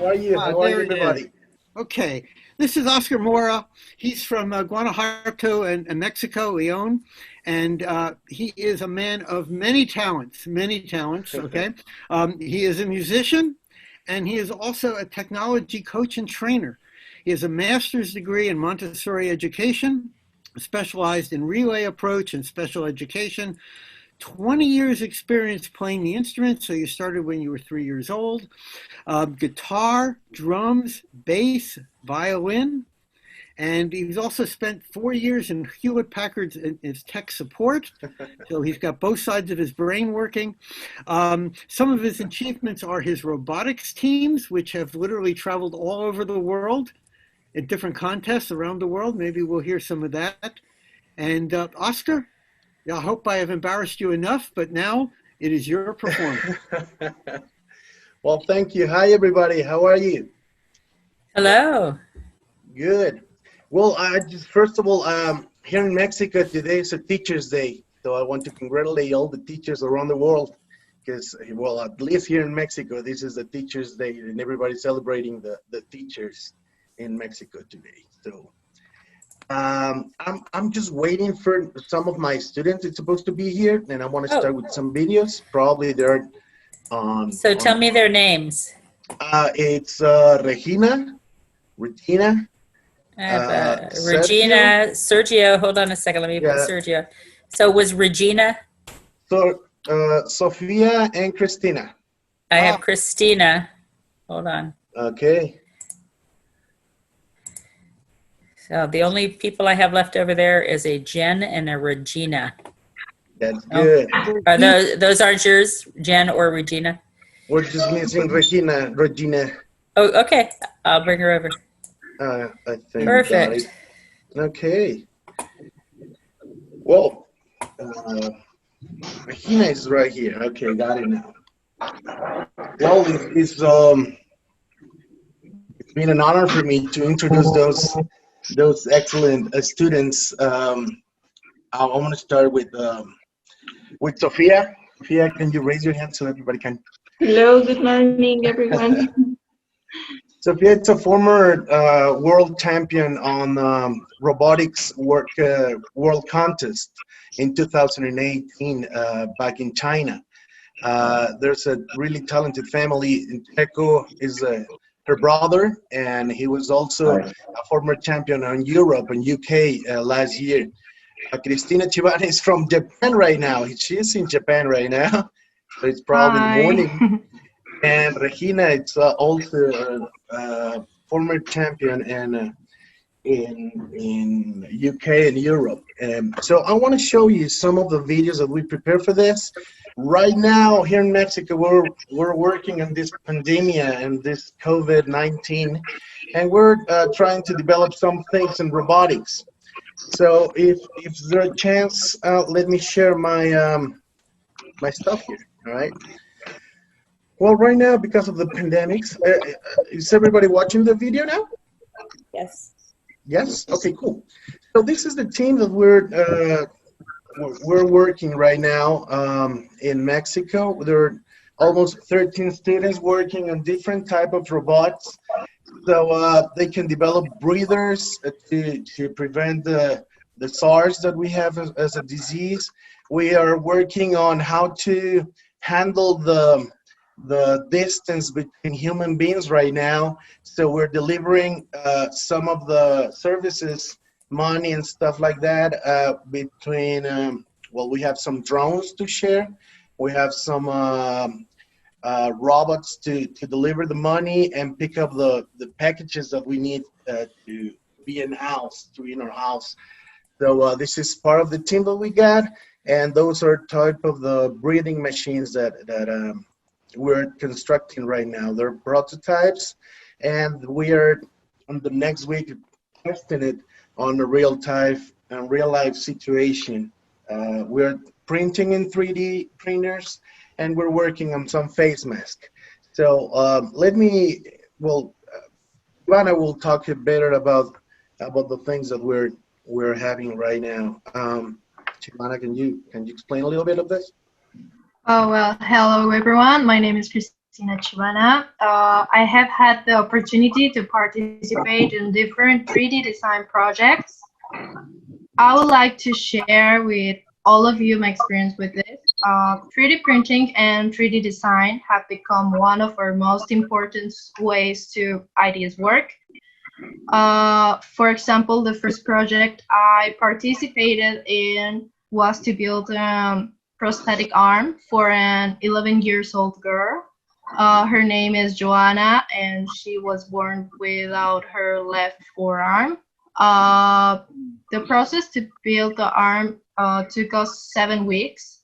are you? How are you, There he is. everybody? Okay, this is Oscar Mora. He's from Guanajuato and Mexico, Leon, and he is a man of many talents, many talents, okay? He is a musician, and he is also a technology coach and trainer. He has a master's degree in Montessori education, specialized in relay approach and special education, 20 years experience playing the instrument, so you started when you were 3 years old. Guitar, drums, bass, violin, and he's also spent 4 years in Hewlett Packard's as tech support, so he's got both sides of his brain working. Some of his achievements are his robotics teams, which have literally traveled all over the world in different contests around the world. Maybe we'll hear some of that. And Oscar, I hope I have embarrassed you enough, but now it is your performance. Well, thank you. Hi, everybody. How are you? Hello. Good. Well, I just first of all, here in Mexico today is a Teachers' Day, so I want to congratulate all the teachers around the world because, well, at least here in Mexico, this is the Teachers' Day, and everybody's celebrating the teachers in Mexico today. So I'm just waiting for some of my students. It's supposed to be here, and I want to start with some videos. Probably they're on. So tell me their names. It's Regina. I have, Regina, Sergio. Hold on a second. Let me put Sergio. So was Regina? So Sophia and Christina. I have Christina. Hold on. Okay. So the only people I have left over there is a Jen and a Regina. That's good. Are those aren't yours, Jen or Regina? We're just missing Regina. Oh, okay. I'll bring her over. I think. Perfect. Okay. Well, Regina is right here. Okay, got it now. Well, it's been an honor for me to introduce those excellent students. I want to start with Sophia. Sophia, can you raise your hand so everybody can? Hello, good morning, everyone. Sophia is a former world champion on robotics world contest in 2018 back in China. There's a really talented family. Checo is her brother, and he was also a former champion on Europe and UK last year. Cristina Chivane is from Japan right now. She's in Japan right now, so it's probably the morning. And Regina is also a former champion in UK and Europe. So I want to show you some of the videos that we prepared for this. Right now here in Mexico, we're working on this pandemic and this COVID-19, and we're trying to develop some things in robotics. So if there's a chance, let me share my my stuff here. All right. Well, right now, because of the pandemics, is everybody watching the video now? Yes. Yes? Okay, cool. So this is the team that we're working right now in Mexico. There are almost 13 students working on different type of robots. So they can develop breathers to prevent the SARS that we have as a disease. We are working on how to handle the distance between human beings right now. So we're delivering some of the services, money and stuff like that between, well, we have some drones to share. We have some robots to deliver the money and pick up the packages that we need to be in our house. So this is part of the team that we got, and those are type of the breathing machines that we're constructing right now. They're prototypes, and we are on the next week testing it on a real life situation. We're printing in 3D printers, and we're working on some face mask. So Ivana will talk a bit about the things that we're having right now. Ivana, can you explain a little bit of this? Oh, well, hello, everyone. My name is Christina. Chivana. I have had the opportunity to participate in different 3D design projects. I would like to share with all of you my experience with this. 3D printing and 3D design have become one of our most important ways to ideas work. For example, the first project I participated in was to build a prosthetic arm for an 11 years old girl. Her name is Joanna, and she was born without her left forearm. The process to build the arm took us 7 weeks.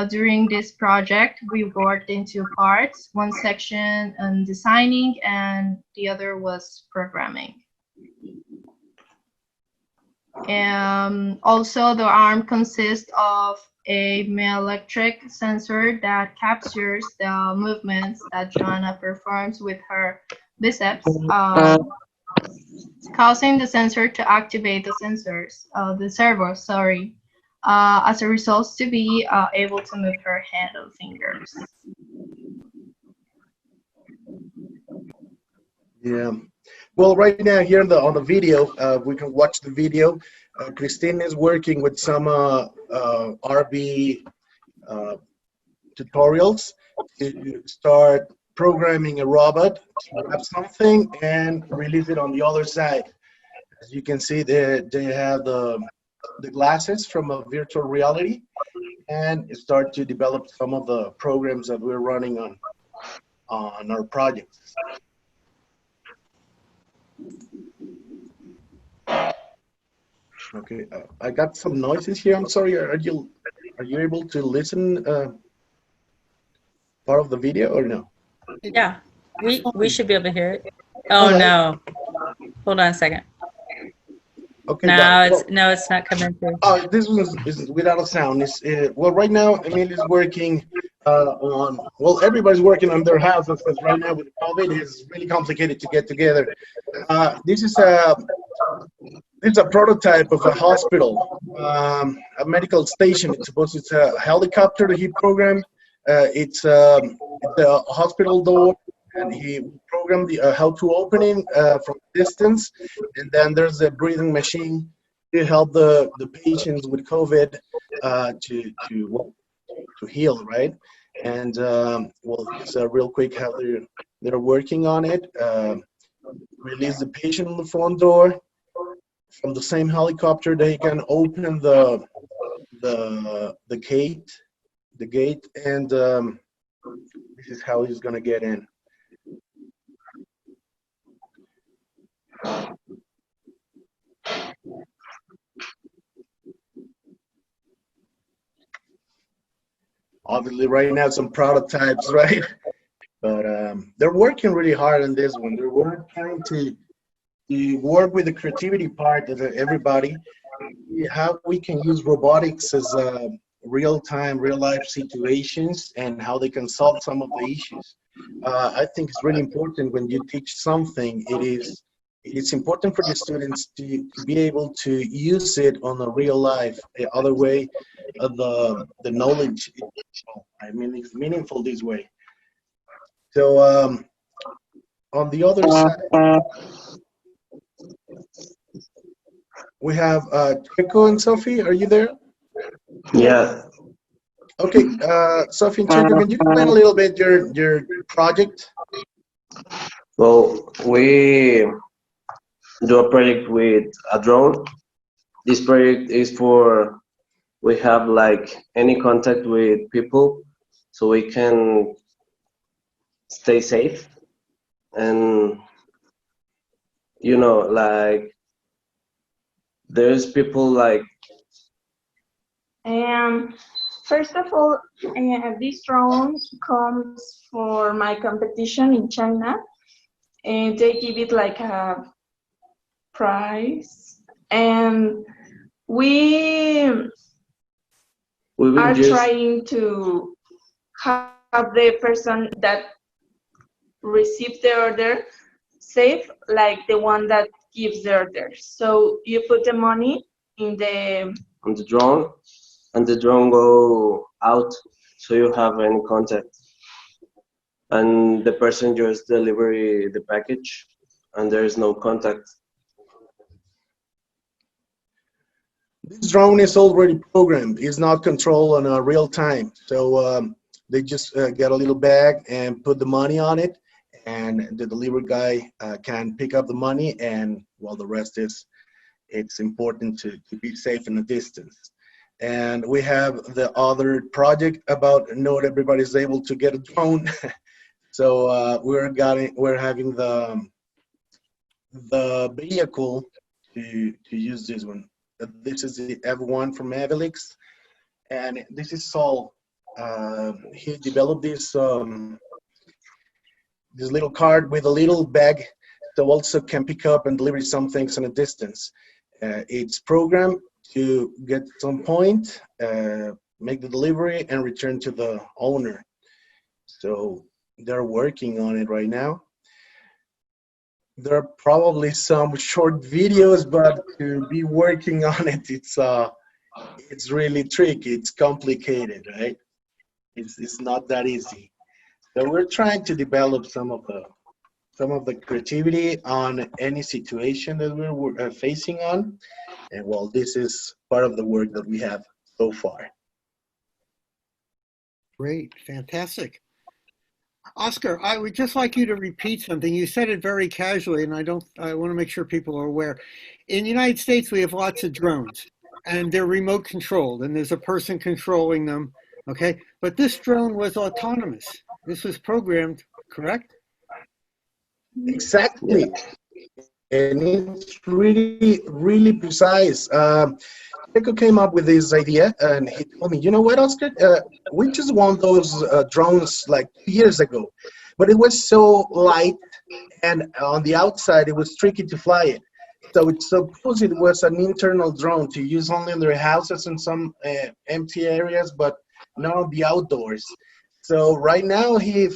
During this project, we worked in 2 parts, one section on designing and the other was programming. Also, the arm consists of a electric sensor that captures the movements that Joanna performs with her biceps, causing the sensor to activate the servo, as a result to be able to move her hand and fingers. Yeah. Well, right now here on the video, we can watch the video. Christine is working with some RB tutorials to start programming a robot to grab something and release it on the other side. As you can see, they have the glasses from a virtual reality and start to develop some of the programs that we're running on our projects. Okay, I got some noises here. I'm sorry. Are you able to listen part of the video or no? Yeah, we should be able to hear it. Oh right. No, hold on a second. Okay. No, it's not coming through. Oh, this one is without a sound. Well, right now Emilio's working on. Well, everybody's working on their houses because right now with COVID, it's really complicated to get together. This is a prototype of a hospital, a medical station. It's a helicopter that he programmed. It's the hospital door, and he programmed how to open it from distance. And then there's a breathing machine to help the patients with COVID to heal, right? And well, it's real quick how they're working on it. Release the patient on the front door. From the same helicopter, they can open the gate, and this is how he's gonna get in. Obviously, right now some prototypes, right? But they're working really hard on this one. They're trying to work with the creativity part of everybody, how we can use robotics as real-time, real-life situations and how they can solve some of the issues. I think it's really important when you teach something, it's important for the students to be able to use it on a real life. The other way, the knowledge, I mean, it's meaningful this way. So on the other side, we have Checo and Sophie. Are you there? Yeah. Okay, Sophie and Checo, can you explain a little bit your project? Well, we do a project with a drone. This project is for we have like any contact with people, so we can stay safe, and you know, like there's people like. First of all, this drone comes for my competition in China, and they give it like a prize, and we are trying to have the person that receives the order safe, like the one that gives the order. So you put the money on the drone, and the drone go out, so you have any contact. and the person just deliver the package, and there is no contact. This drone is already programmed. It's not controlled on a real time. So they just get a little bag and put the money on it, and the delivery guy can pick up the money, and well, the rest is, it's important to be safe in the distance. And we have the other project about not everybody's able to get a drone. So we're having the vehicle to use this one. This is the F1 from Avilix, and this is Saul. He developed this little card with a little bag, so also can pick up and deliver some things in a distance. It's programmed to get some point, make the delivery, and return to the owner. So they're working on it right now. There are probably some short videos, but to be working on it, it's really tricky. It's complicated, right? It's not that easy. So we're trying to develop some of the creativity on any situation that we're facing on, and well, this is part of the work that we have so far. Great, fantastic. Oscar, I would just like you to repeat something. You said it very casually, and I want to make sure people are aware. In the United States, we have lots of drones, and they're remote controlled, and there's a person controlling them, okay? But this drone was autonomous. This was programmed, correct? Exactly. And it's really, really precise. Nico came up with this idea, and he told me, you know what, Oscar? We just won those drones like 2 years ago, but it was so light, and on the outside, it was tricky to fly it. So it's supposed it was an internal drone to use only in their houses and some empty areas, but not on the outdoors. So right now, he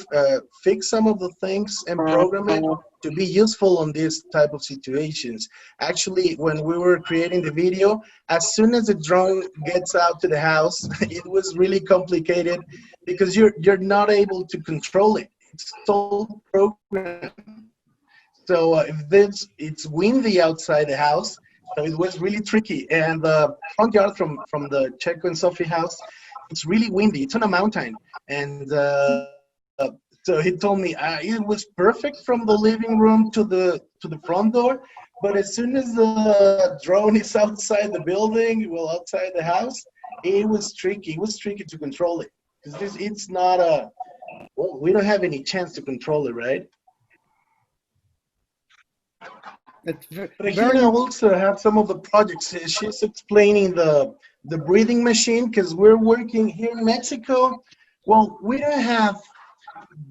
fixed some of the things and programmed it to be useful on this type of situations. Actually, when we were creating the video, as soon as the drone gets out to the house, it was really complicated because you're not able to control it. It's so programmed. So if it's windy outside the house, so it was really tricky. And the front yard from the Checo and Sophie house, it's really windy. It's on a mountain, and so he told me it was perfect from the living room to the front door, but as soon as the drone is outside the building, well, outside the house, it was tricky. It was tricky to control it because it's not well, we don't have any chance to control it, right? But Hina also have some of the projects. She's explaining the breathing machine because we're working here in Mexico. Well, we don't have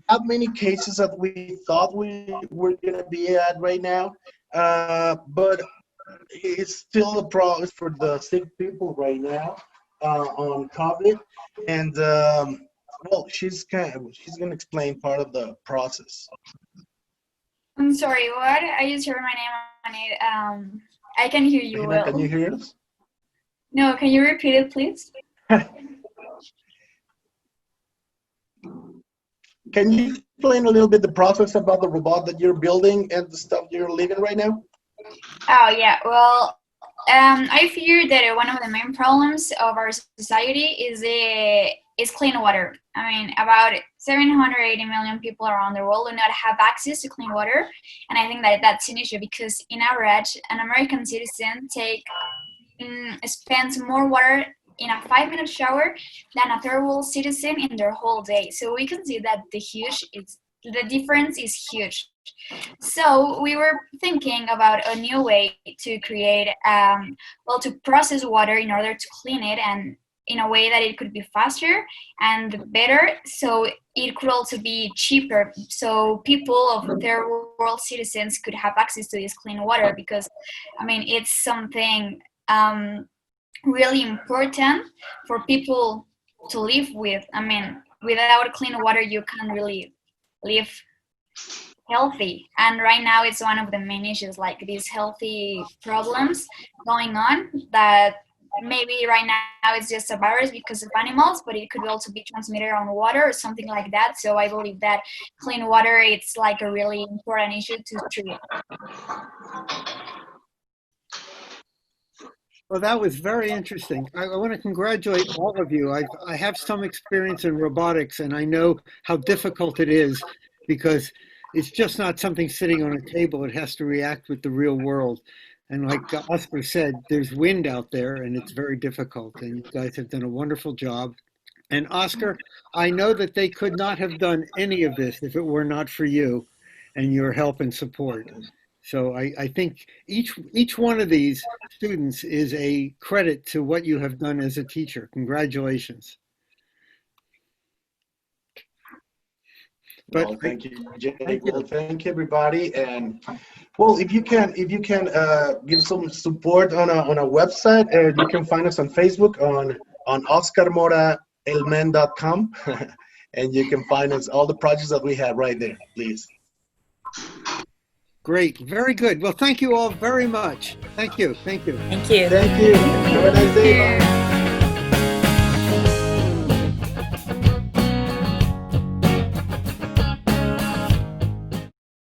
that many cases that we thought we were going to be at right now, but it's still a problem for the sick people right now on COVID. And well, she's going to explain part of the process. I'm sorry, what? I just heard my name on it. I can hear you well. Can you hear us? No, can you repeat it, please? Can you explain a little bit the process about the robot that you're building and the stuff you're living right now? Oh, yeah. Well, I fear that one of the main problems of our society is clean water. I mean, about 780 million people around the world do not have access to clean water, and I think that that's an issue because, in average, an American citizen spends more water in a 5-minute shower than a third world citizen in their whole day. So we can see that the difference is huge. So we were thinking about a new way to create, to process water in order to clean it, and in a way that it could be faster and better. So it could also be cheaper. So people of third world citizens could have access to this clean water because, I mean, it's something really important for people to live with. I mean, without clean water, you can't really live healthy. And right now it's one of the main issues, like these healthy problems going on that maybe right now it's just a virus because of animals, but it could also be transmitted on water or something like that. So I believe that clean water, it's like a really important issue to treat. Well, that was very interesting. I want to congratulate all of you. I have some experience in robotics, and I know how difficult it is because it's just not something sitting on a table. It has to react with the real world. And like Oscar said, there's wind out there, and it's very difficult. And you guys have done a wonderful job. And Oscar, I know that they could not have done any of this if it were not for you and your help and support. So I think each one of these students is a credit to what you have done as a teacher. Congratulations. But well, thank you, Jake. Well, thank you, everybody. And well, if you can give some support on a website, you can find us on Facebook on oscarmoraelmen.com, and you can find us all the projects that we have right there. Please. Great, very good. Well, thank you all very much. Thank you. Thank you. Thank you. Thank you. Have a nice day. Bye.